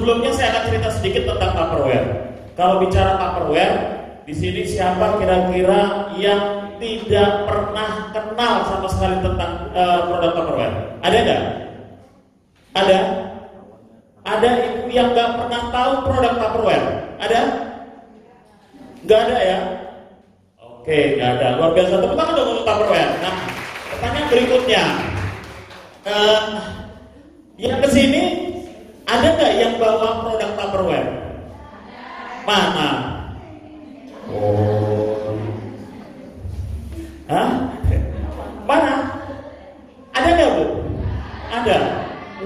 Sebelumnya saya akan cerita sedikit tentang Tupperware. Kalau bicara Tupperware, di sini siapa kira-kira yang tidak pernah kenal sama sekali tentang produk Tupperware? Ada nggak? Ada? Ada ibu yang nggak pernah tahu produk Tupperware? Ada? Nggak ada ya? Oke, nggak ada. Luar biasa. Tepuk tangan dong untuk Tupperware. Nah, pertanyaan berikutnya. Yang kesini ada nggak yang bawa produk Tupperware? Mana? Oh, hah? Mana? Ada nggak Bu? Ada.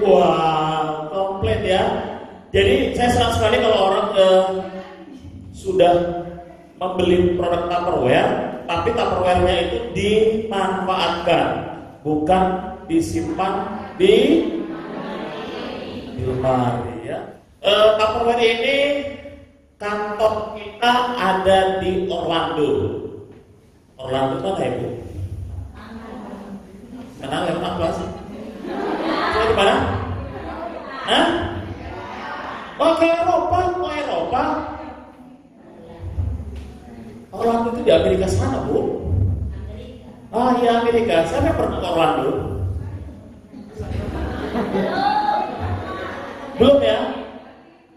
Wah, komplit ya. Jadi saya senang sekali kalau orang sudah membeli produk Tupperware, tapi Tupperware-nya itu dimanfaatkan, bukan disimpan di lemari ya. Tupperware ini kantor kita ada di Orlando. Orlando mana ya Bu? Kenal ya apa sih? Saya di mana? Hah? Oh ke Eropa, Eropa. Orlando itu di Amerika sana Bu. Ah iya Amerika. Saya pernah ke Orlando. Belum ya?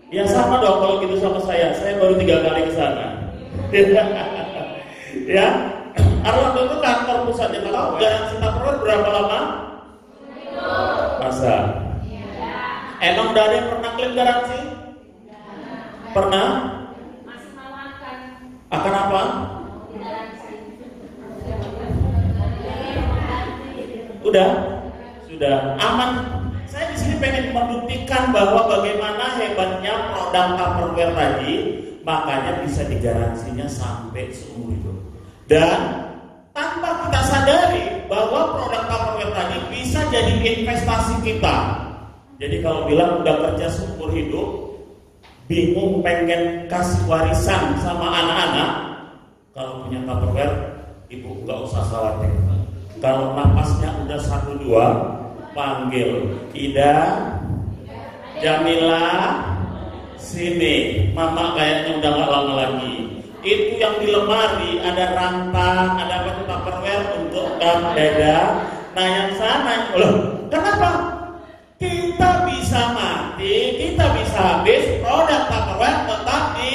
Ya sama dong kalau gitu sama saya. Saya baru 3 kali ke sana. Ya. Orlando itu kantor pusatnya. Tahu garansi Tupperware berapa lama? Masa? Emang udah ada yang pernah klaim garansi? Pernah? Akan apa? Udah? Sudah aman. Saya di sini pengen membuktikan bahwa bagaimana hebatnya produk Tupperware tadi, makanya bisa digaransinya sampai seumur hidup. Dan tanpa kita sadari bahwa produk Tupperware tadi bisa jadi investasi kita. Jadi kalau bilang udah kerja seumur hidup, bingung pengen kasih warisan sama anak-anak, kalau punya Tupperware, ibu nggak usah khawatir. Kalau napasnya udah 1-2, panggil Ida, Jamila, sini, mama kayaknya udah nggak lama lagi. Itu yang di lemari ada rantang, ada apa itu Tupperware untuk beda. Nah yang sana, loh, kenapa? Kita bisa mati, kita bisa habis, produk Tupperware tetap di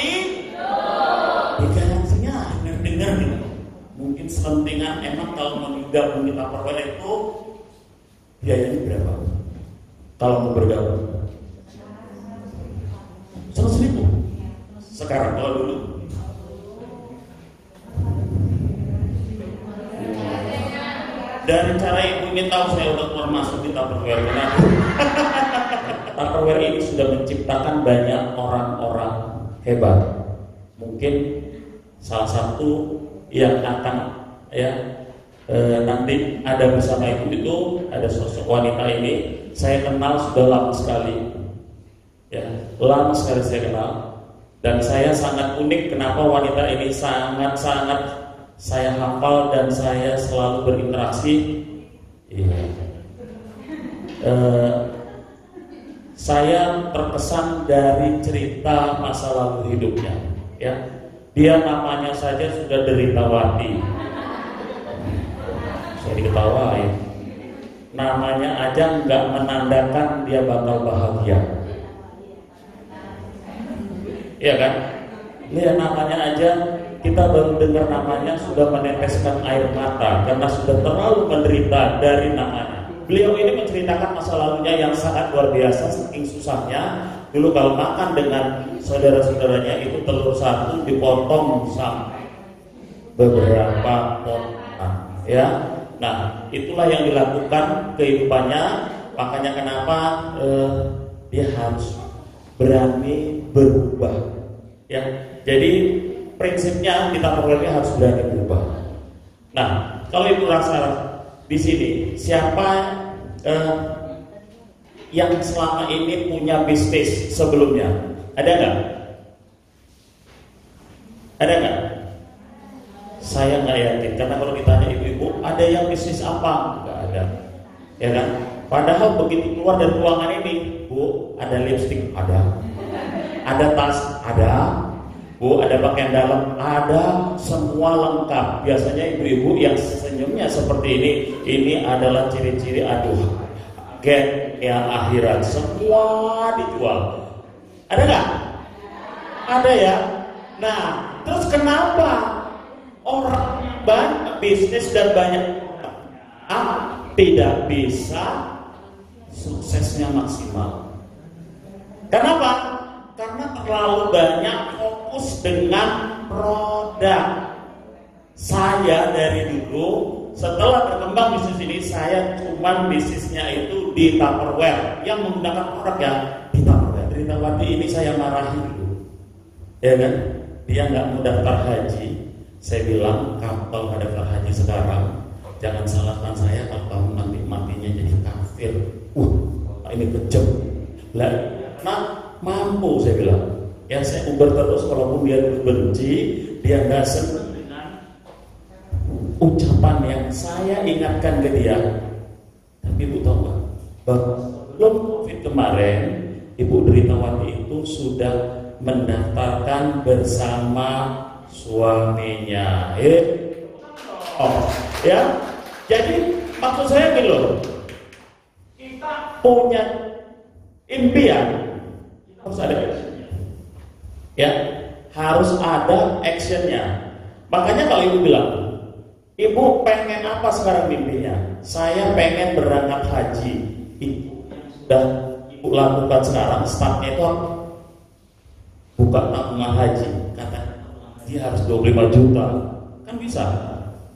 garansinya. Dengar nih, mungkin selentingan emang kalau mau gabung di Tupperware itu biayanya berapa? Kalau mau bergabung 100.000 sekarang, kalau dulu dari cara ibu ini tahu saya udah keluar masuk di Tupperware. Tupperware ini sudah menciptakan banyak orang-orang hebat. Mungkin salah satu yang akan nanti ada bersama ibu itu ada sosok wanita ini. Saya kenal sudah lama sekali, ya lama sekali saya kenal. Dan saya sangat unik kenapa wanita ini sangat-sangat saya hafal dan saya selalu berinteraksi. Saya terkesan dari cerita masa lalu hidupnya. Ya, dia namanya saja sudah deritawati. Saya diketawain. Namanya aja nggak menandakan dia bakal bahagia. Iya kan? Lihat namanya aja. Kita baru dengar namanya sudah meneteskan air mata karena sudah terlalu menderita dari namanya. Beliau ini menceritakan masa lalunya yang sangat luar biasa, saking susahnya. Dulu kalau makan dengan saudara-saudaranya itu telur satu dipotong sampai beberapa potong, ya. Nah, itulah yang dilakukan kehidupannya. Makanya kenapa dia harus berani berubah, ya. Jadi prinsipnya kita Tupperware harus berani berubah. Nah, kalau ibu rasa di sini siapa yang selama ini punya bisnis sebelumnya? Ada nggak? Ada nggak? Saya nggak yakin karena kalau ditanya ibu-ibu, ada yang bisnis apa? Nggak ada, ya kan? Padahal begitu keluar dari ruangan ini, Bu, ada lipstick, ada. Ada tas? Ada. Bu, ada pakaian dalam? Ada. Semua lengkap. Biasanya ibu-ibu yang senyumnya seperti ini adalah ciri-ciri gen yang akhirat. Semua dijual. Ada nggak? Ada ya. Nah, terus kenapa orang banyak bisnis dan banyak tidak bisa suksesnya maksimal? Kenapa? Karena terlalu banyak fokus dengan produk. Saya dari dulu setelah berkembang bisnis ini, saya cuman bisnisnya itu di Tupperware yang menggunakan produk ya di Tupperware. Ritawati ini saya marahi dulu, ya kan? Dia nggak mau daftar haji. Saya bilang, kalau nggak daftar haji sekarang, jangan salahkan saya kalau kamu nanti matinya jadi kafir. Ini kejam. Lah, mampu saya bilang. Ya saya uber terus, walaupun dia benci, dia nggak senang dengan ucapan yang saya ingatkan ke dia. Tapi ibu tahu nggak? Belum COVID kemarin, Ibu Dritawati itu sudah mendaftarkan bersama suaminya. Ya. Jadi maksud saya gitu loh. Kita punya impian, harus ada actionnya. Ya, harus ada actionnya. Makanya kalau ibu bilang, ibu pengen apa sekarang mimpinya? Saya pengen berangkat haji. Itu sudah ibu lakukan sekarang. Startnya itu buka tabungan haji. Kata haji harus 25 juta. Kan bisa.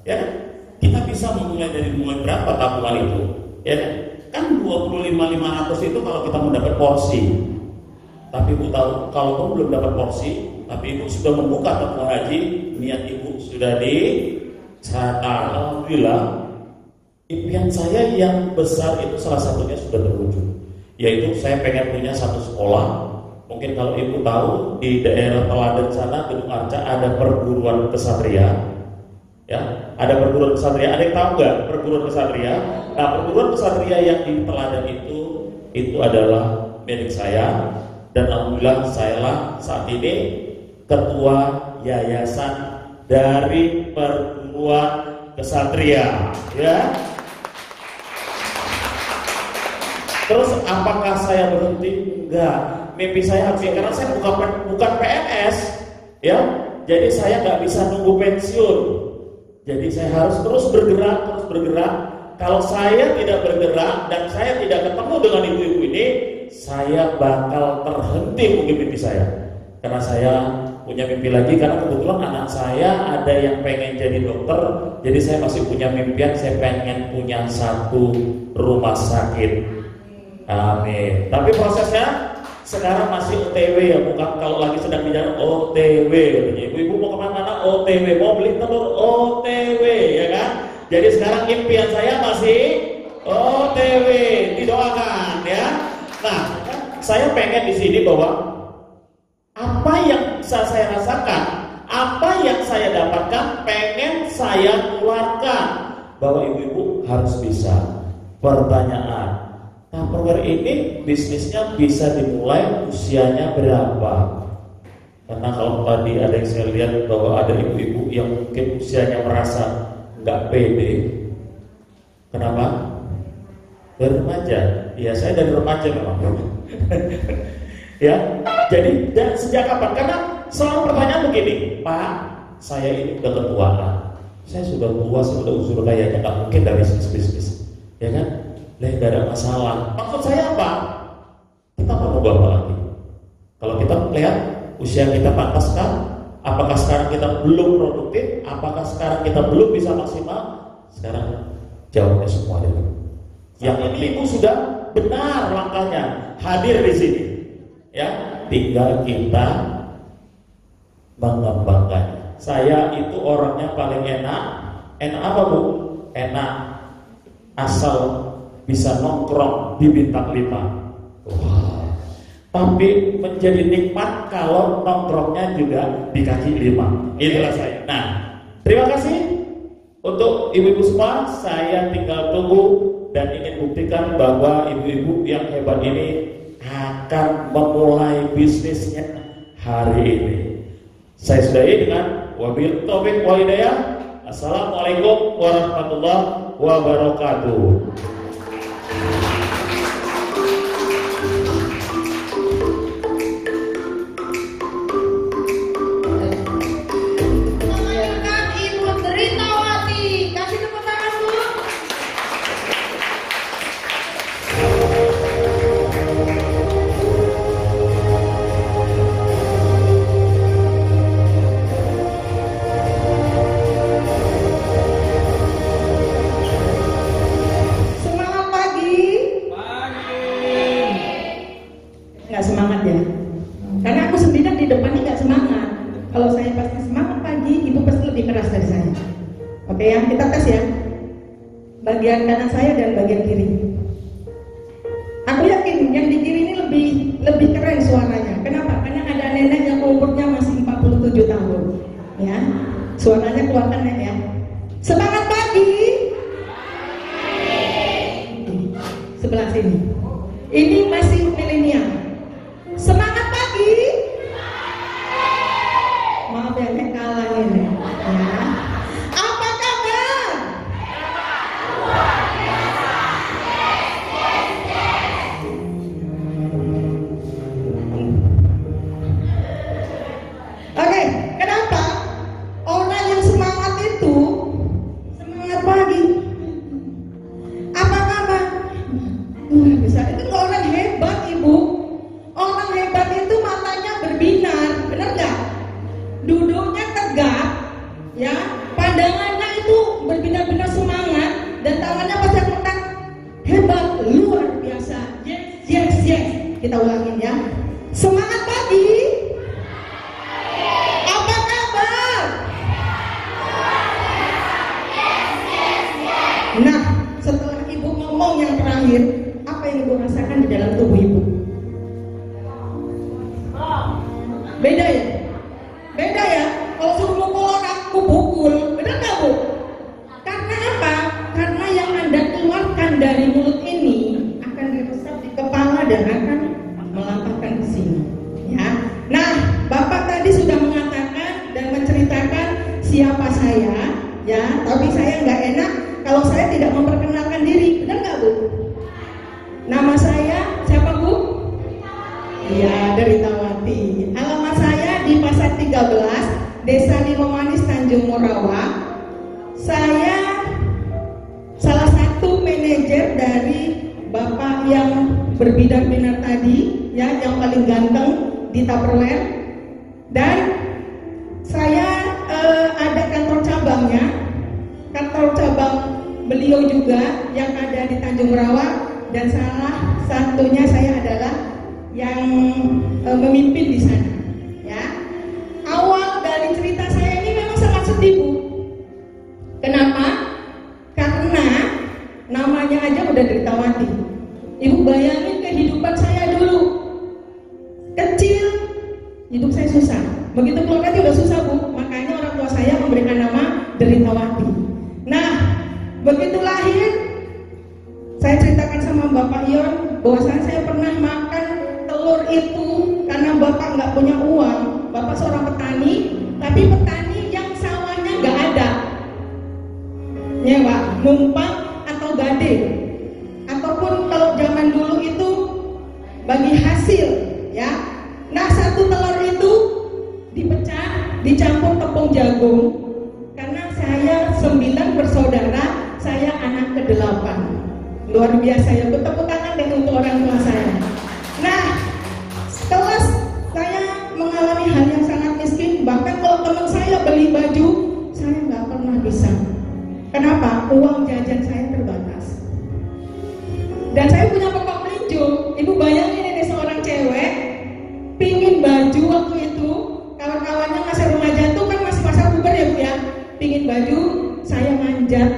Ya, kita bisa memulai dari mulai berapa tabungan itu? Ya, kan 25.500 itu kalau kita mendapat porsi. Tapi ibu tahu, kalau kamu belum dapat porsi, tapi ibu sudah membuka tabungan haji, niat ibu sudah dicatat. Alhamdulillah, impian saya yang besar itu salah satunya sudah terwujud, yaitu saya pengen punya satu sekolah. Mungkin kalau ibu tahu, di daerah Teladan sana, Gedung Arca, ada perguruan kesatria. Ya, ada perguruan kesatria. Ada yang tahu nggak perguruan kesatria? Nah, perguruan kesatria yang di Teladan itu adalah milik saya. Dan alhamdulillah saya saat ini ketua yayasan dari perguruan kesatria. Ya. Terus apakah saya berhenti? Enggak. Mimpi saya habis karena saya bukan PNS, ya. Jadi saya nggak bisa nunggu pensiun. Jadi saya harus terus bergerak. Kalau saya tidak bergerak dan saya tidak ketemu dengan ibu-ibu ini, saya bakal terhenti mungkin mimpi saya. Karena saya punya mimpi lagi, karena kebetulan anak saya ada yang pengen jadi dokter. Jadi saya masih punya mimpian, saya pengen punya satu rumah sakit. Amin. Tapi prosesnya sekarang masih OTW ya, bukan kalau lagi sedang bicara OTW. Ibu-ibu mau kemana-mana OTW, mau beli telur OTW, ya kan? Jadi sekarang impian saya masih OTW, didoakan ya. Nah, saya pengen di sini bahwa apa yang bisa saya rasakan, apa yang saya dapatkan, pengen saya keluarkan. Bahwa ibu-ibu harus bisa. Pertanyaan, Tupperware ini bisnisnya bisa dimulai usianya berapa? Karena kalau tadi ada yang saya lihat bahwa ada ibu-ibu yang mungkin usianya merasa nggak pede. Kenapa? Dari remaja. Ya saya dari remaja memang. Ya. Jadi dan sejak kapan? Karena selalu pertanyaan begini, Pak, saya ini udah ketuaan. Saya sudah tua, saya sudah usul kayaknya nggak mungkin dari bisnis. Ya kan? Gak ada masalah. Maksud saya apa? Kita mau ubah apa lagi? Kalau kita lihat usia kita pantaskah? Apakah sekarang kita belum produktif? Apakah sekarang kita belum bisa maksimal? Sekarang jawabnya semua ada. Yang ini ibu sudah benar langkahnya hadir di sini. Ya, tinggal kita mengembangkan. Saya itu orangnya paling enak. Enak apa bu? Enak asal bisa nongkrong di bintang 5. Wah. Tapi menjadi nikmat kalau nongkrongnya juga di kaki 5. Itulah saya. Nah, terima kasih untuk ibu-ibu semua. Saya tinggal tunggu dan ingin buktikan bahwa ibu-ibu yang hebat ini akan memulai bisnisnya hari ini. Saya sudahi dengan wabil taufiq wal hidayah. Assalamualaikum warahmatullahi wabarakatuh. Oke ya, kita tes ya. Bagian kanan saya dan bagian kiri. Aku yakin yang di kiri ini lebih keren suaranya. Kenapa? Karena ada nenek yang umurnya masih 47 tahun. Ya, suaranya keluarkan ya. Semangat pagi. Sebelah sini. Ini masih milenial. Semangat pagi. Maaf ya, nek kalah ini. Ya. Kita ulangin ya. Semangat pagi. Apa kabar? Nah, setelah ibu ngomong yang terakhir, apa yang ibu rasakan di dalam tubuh ibu? Beda ya? Beda ya? Kalau suruh mukul orang, aku pukul. Benar nggak bu? Karena apa? Karena yang Anda keluarkan dari mulut ini akan diresap di kepala dan akan melampaukan ke sini, ya. Nah, Bapak tadi sudah mengatakan dan menceritakan siapa saya, ya. Tapi saya nggak enak kalau saya tidak memperkenalkan diri, benar nggak bu? Nama saya siapa bu? Iya, Deritawati. Alamat saya di Pasar 13, Desa Limaumanis, Tanjung Morawa. Saya salah satu manajer dari Bapak yang berbidang minat tadi, ya, yang paling ganteng di Tupperware. Dan saya ada kantor cabangnya, kantor cabang beliau juga yang ada di Tanjung Morawa, dan salah satunya saya adalah yang memimpin di sana. Ya, awal dari cerita saya ini memang sangat sedih bu. Kenapa? Karena namanya aja udah Deritawati. Ibu bayangin kehidupan saya dulu. Kecil, hidup saya susah. Begitu keluar udah susah bu. Makanya orang tua saya memberikan nama Deritawati. Nah, begitu lahir, saya ceritakan sama Bapak Ion bahwasanya saya pernah makan telur itu karena Bapak nggak punya uang. Bapak seorang petani, tapi petani yang sawahnya nggak ada. Nyewa, numpang atau gade. Ataupun kalau zaman dulu itu bagi hasil, ya. Nah, satu telur itu dipecah, dicampur tepung jagung. Karena saya 9 bersaudara, saya anak ke-8. Luar biasa ya, tepuk tangan deh untuk orang tua saya. Nah, kelas saya mengalami hal yang sangat miskin. Bahkan kalau teman saya beli baju, saya nggak pernah bisa. Kenapa? Uang jajan saya terbatas. Dan saya punya pokok melinjo. Ibu bayangin ini seorang cewek pingin baju waktu itu, kawan-kawannya masa remaja itu kan masih masa puber ya bu ya. Pingin baju, saya manjat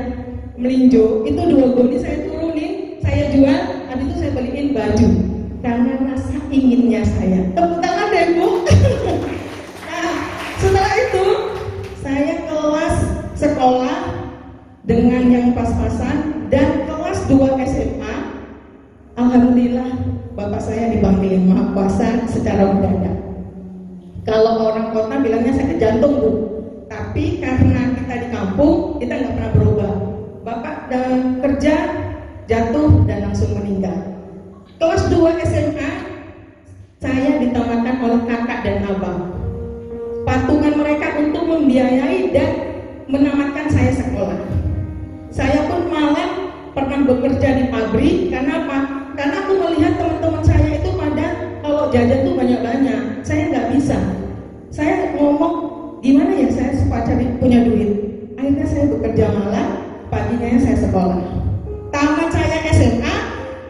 melinjo. Itu 2 goni saya turunin, saya jual, habis itu saya beliin baju. Karena rasa inginnya saya. Tepuk tangan deh bu. Nah, setelah itu saya kelas sekolah dengan yang pas-pasan dan kelas 2 SMA. Alhamdulillah bapak saya dipanggilin Maha Kuasa secara mendadak. Kalau orang kota bilangnya sakit jantung, Bu. Tapi karena kita di kampung, kita nggak pernah berubah. Bapak kerja, jatuh, dan langsung meninggal. Kelas 2 SMA, saya ditamatkan oleh kakak dan abang. Patungan mereka untuk membiayai dan menamatkan saya sekolah. Saya pun malah pernah bekerja di pabrik. Karena apa? Karena aku melihat teman-teman saya itu pada kalau jajan tuh banyak-banyak. Saya nggak bisa. Saya ngomong, gimana ya saya supaya punya duit. Akhirnya saya bekerja malam, paginya saya sekolah. Tamat saya SMA,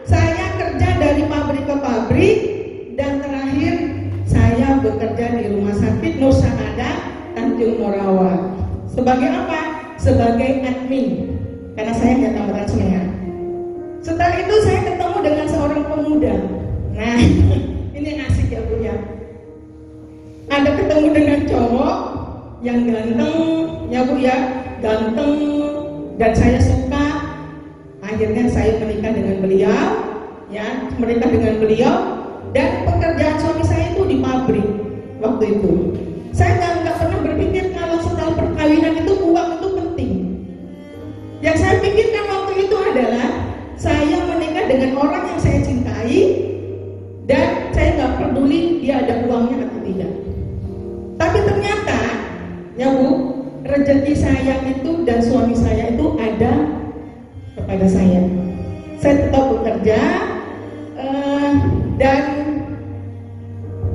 saya kerja dari pabrik ke pabrik, dan terakhir saya bekerja di Rumah Sakit Nur Saadah, Tanjung Morawa. Sebagai apa? Sebagai admin, karena saya nggak tamatan semuanya. Setelah itu saya ketemu dengan seorang pemuda. Nah, ini asik ya Bu ya. Ada ketemu dengan cowok yang ganteng, ya Bu ya, ganteng, dan saya suka. Akhirnya saya menikah dengan beliau, ya, menikah dengan beliau, dan pekerjaan suami saya itu di pabrik waktu itu. Saya nggak pernah berpikir kalau setelah perkawinan itu uang itu penting. Yang saya pikirkan waktu itu adalah saya menikah dengan orang yang saya cintai, dan saya nggak peduli dia ada uangnya atau tidak. Tapi ternyata, ya Bu, rezeki saya itu dan suami saya itu ada kepada saya. Saya tetap bekerja, dan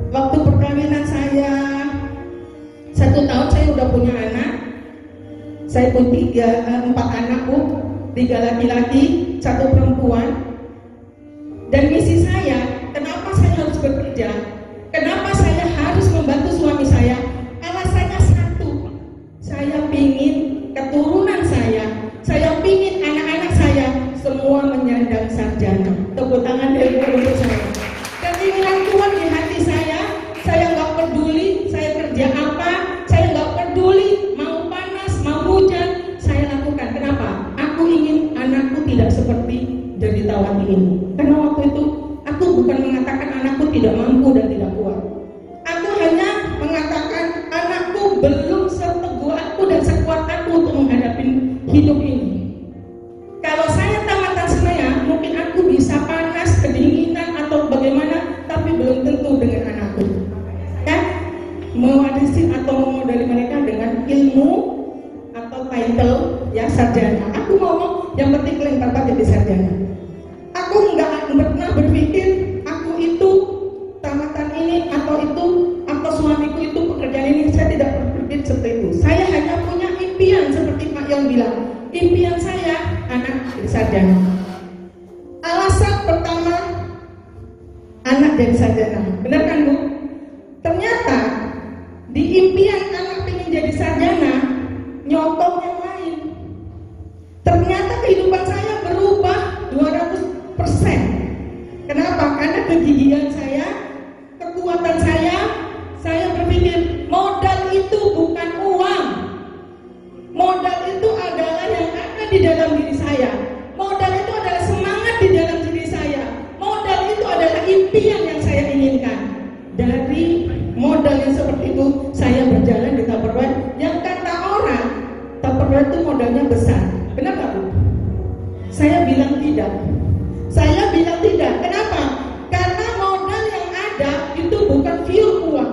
waktu perkawinan saya 1 tahun saya udah punya anak. Saya pun 4 anak Bu, 3 laki-laki, 1 perempuan. Dan misi saya, kenapa saya harus bekerja? Kenapa saya harus membantu suami saya? Alasannya satu, saya pingin keturunan saya pingin anak-anak saya semua menyandang sarjana. Tepuk tangan dari untuk saya. Keinginan Tuhan di hati saya nggak peduli saya kerja apa, saya nggak peduli mau panas, mau hujan, saya lakukan. Kenapa? Aku ingin anakku tidak seperti Derditawati ini. Karena waktu itu aku bukan mengatakan anakku tidak mampu dan tidak kuat. Aku hanya mengatakan anakku belum seteguh aku dan sekuat aku untuk menghadapi hidup ini. Kalau saya tamatan semaya, mungkin aku bisa panas, kedinginan atau bagaimana, tapi belum tentu dengan anakku. Kan? Mewarisi atau memodali mereka dengan ilmu atau title ya sarjana. Aku ngomong yang penting kalian dapat jadi sarjana. Aku nggak pernah berpikir aku itu tamatan ini atau itu atau suamiku itu pekerjaan ini. Saya tidak berpikir seperti itu. Saya hanya punya impian seperti Pak Yon bilang. Impian saya anak jadi sarjana. Alasan pertama anak jadi sarjana. Benar kan Bu? Ternyata di impian anak ingin jadi sarjana nyotong yang lain. Ternyata kehidupan saya berubah 200%. Kenapa? Karena kegigihan saya, kekuatan saya berpikir modal itu bukan uang. Modal itu adalah yang ada di dalam diri saya. Modal itu adalah semangat di dalam diri saya. Modal itu adalah impian yang saya inginkan. Dari modal yang seperti itu, saya berjalan di Tupperware. Yang kata orang, Tupperware itu modalnya besar. Benar nggak Bu? Saya bilang tidak. Kenapa? Karena modal yang ada itu bukan pure uang.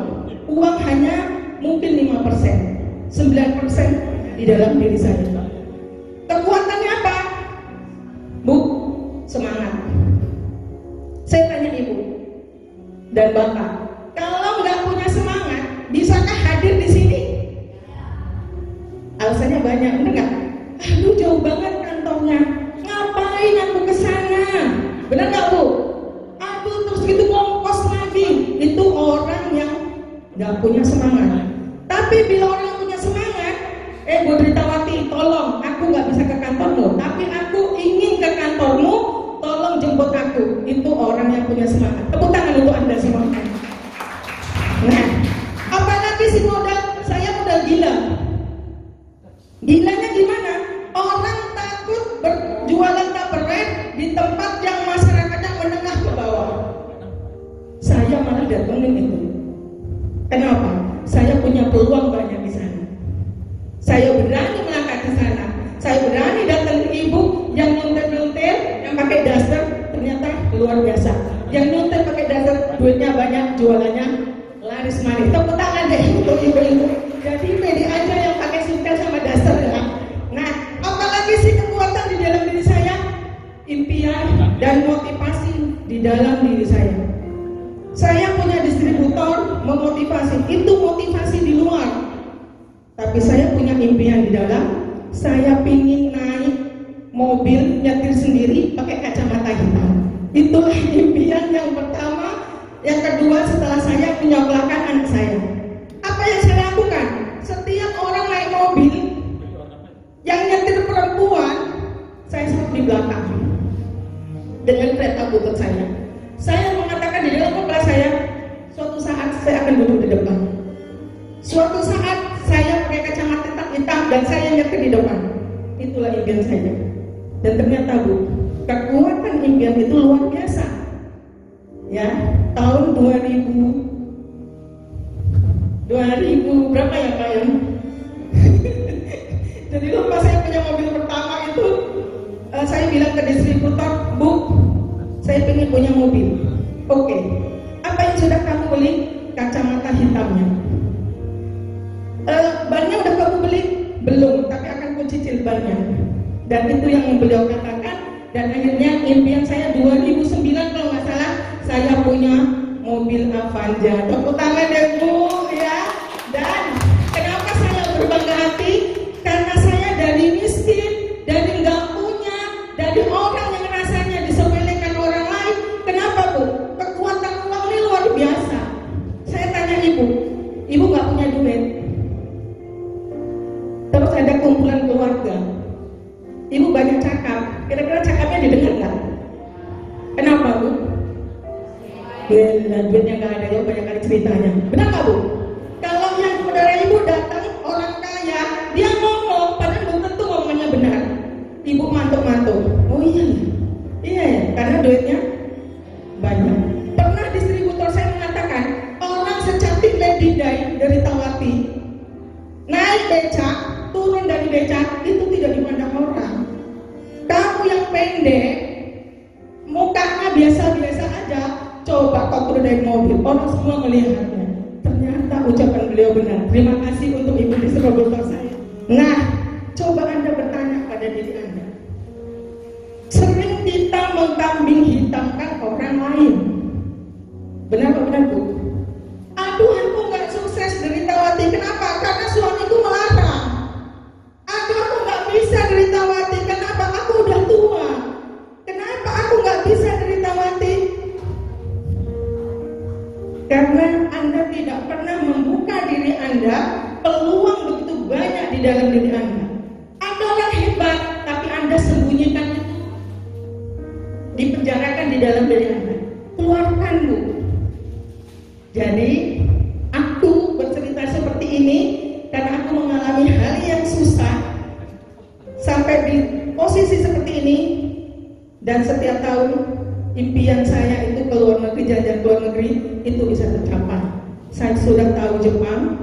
Uang hanya mungkin 5%, 9% di dalam diri saya. Kekuatannya apa? Bu, semangat. Saya tanya Ibu dan Bapak, kalau nggak punya semangat, bisakah hadir di sini? Alasannya banyak, benar nggak? Aduh, jauh banget kantornya. Ngapain aku ke sana? Benar nggak Bu? Aduh, terus gitu ngongkos lagi. Itu orang yang nggak punya semangat. Tapi bila orang punya semangat, Bu Derditawati, tolong, aku nggak bisa ke kantormu, tapi aku ingin ke kantormu, tolong jemput aku. Itu orang yang punya semangat. Tepuk tangan untuk Anda semua. Nah, apalagi si modal, saya modal gila. Gilanya gimana? Orang takut berjualan Tupperware di tempat yang masyarakatnya menengah ke bawah. luar biasa. Yang nyontek pakai daster, duitnya banyak, jualannya laris manis. Tepuk tangan deh untuk ibu-ibu. Jadi pede aja yang pakai suka sama daster ya. Nah, apalagi sih kekuatan di dalam diri saya? Impian dan motivasi di dalam diri saya. Saya punya distributor memotivasi, itu motivasi di luar. Tapi saya punya impian di dalam. Saya pingin naik mobil nyetir sendiri pakai kacamata hitam. Itulah impian yang pertama. Yang kedua, setelah saya menyekolahkan anak saya, apa yang saya lakukan? Setiap orang naik mobil yang nyetir perempuan, saya selalu di belakang dengan kereta butut saya. Saya mengatakan di dalam kepala saya, suatu saat saya akan duduk di depan. Suatu saat saya pakai kacamata hitam dan saya nyetir di depan. Itulah impian saya. Dan ternyata Bu, kekuatan impian itu luar biasa. Ya, tahun 2000 berapa ya Pak ya? Jadi lupa saya punya mobil pertama itu, saya bilang ke distributor, Bu, saya pengen punya mobil. Oke, apa yang sudah kamu beli? Kacamata hitamnya. Bannya udah kamu beli? Belum, tapi akan ku cicil bannya. Dan itu yang beliau katakan. Dan akhirnya impian saya 2009 kalau nggak salah, saya punya mobil Avanza. Tepuk tangan deh Bu ya. Dan kenapa saya berbangga hati? Karena saya dari miskin, dari nggak punya, dari orang yang rasanya disepelekan orang lain. Kenapa Bu? Kekuatan uang ini luar biasa. Saya tanya ibu nggak punya duit. Terus ada kumpulan keluarga. Ibu banyak cakap. Kira-kira cakapnya didengar nggak? Kenapa Bu? Duitnya nggak ada, ya banyak kali ceritanya. Benar nggak Bu? Kalau yang saudara ibu datang orang kaya, dia ngomong, padahal belum tentu ngomongnya benar. Ibu mantuk-mantuk. Oh iya ya, karena duitnya banyak. Pernah distributor saya mengatakan, orang secantik Lady Di dari Tawati, naik becak, turun dari becak, itu tidak dipandang orang. Kamu yang pendek, mukanya biasa-biasa aja, coba kau turun dari mobil, orang semua melihatnya. Ternyata ucapan beliau benar. Terima kasih untuk ibu distributor saya. Nah, coba Anda bertanya pada diri Anda. Sering kita mengkambing hitamkan orang lain. Benar apa benar Bu? Aduh, aku nggak sukses dari Tawati. Kenapa? Karena suamiku melarang. Aduh, aku nggak bisa dari Tawati. Kenapa? Aku udah tua. Kenapa aku nggak bisa dari Tawati? Karena Anda tidak pernah membuka diri Anda, peluang begitu banyak di dalam diri Anda. Anda orang hebat, tapi Anda sembunyikan itu, dipenjarakan di dalam diri Anda. Keluarkan Bu. Jadi aku bercerita seperti ini karena aku mengalami hal yang susah sampai di posisi seperti ini. Dan setiap tahun impian saya itu ke luar negeri, jalan-jalan ke luar negeri itu bisa tercapai. Saya sudah tahu Jepang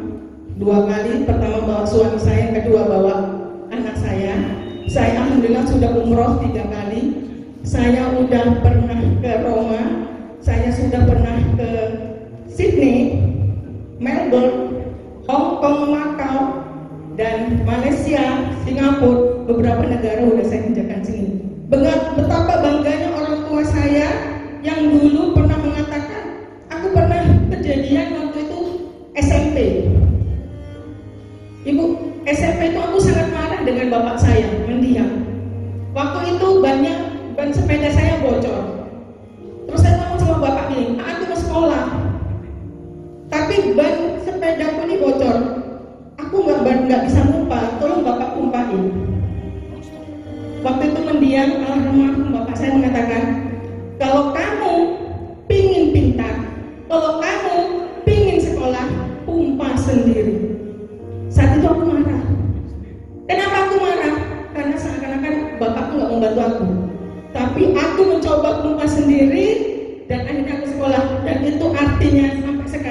2 kali, pertama bawa suami saya, yang kedua bawa anak saya. Saya alhamdulillah sudah umroh 3 kali. Saya sudah pernah ke Roma, saya sudah pernah ke Sydney, Melbourne, Hong Kong, Macau, dan Malaysia, Singapura. Beberapa negara sudah saya kerjakan sini. Betapa bangganya orang tua saya yang dulu pernah mengatakan, aku pernah kejadian waktu itu SMP. Ibu, SMP itu aku sangat marah dengan bapak saya, mendiam. Waktu itu ban sepeda saya bocor. Terus saya ngomong sama bapak ini, aku mau sekolah, tapi ban sepedaku ini bocor. Aku nggak bisa ngumpah, tolong bapak kumpahin. Waktu itu mendiam, almarhum bapak saya mengatakan, kalau kamu pingin pintar, kalau kamu pingin sekolah, pumpah sendiri. Saat itu aku marah. Kenapa aku marah? Karena seakan-akan bapakku nggak membantu aku. Tapi aku mencoba pumpah sendiri dan akhirnya aku sekolah. Dan itu artinya sampai sekarang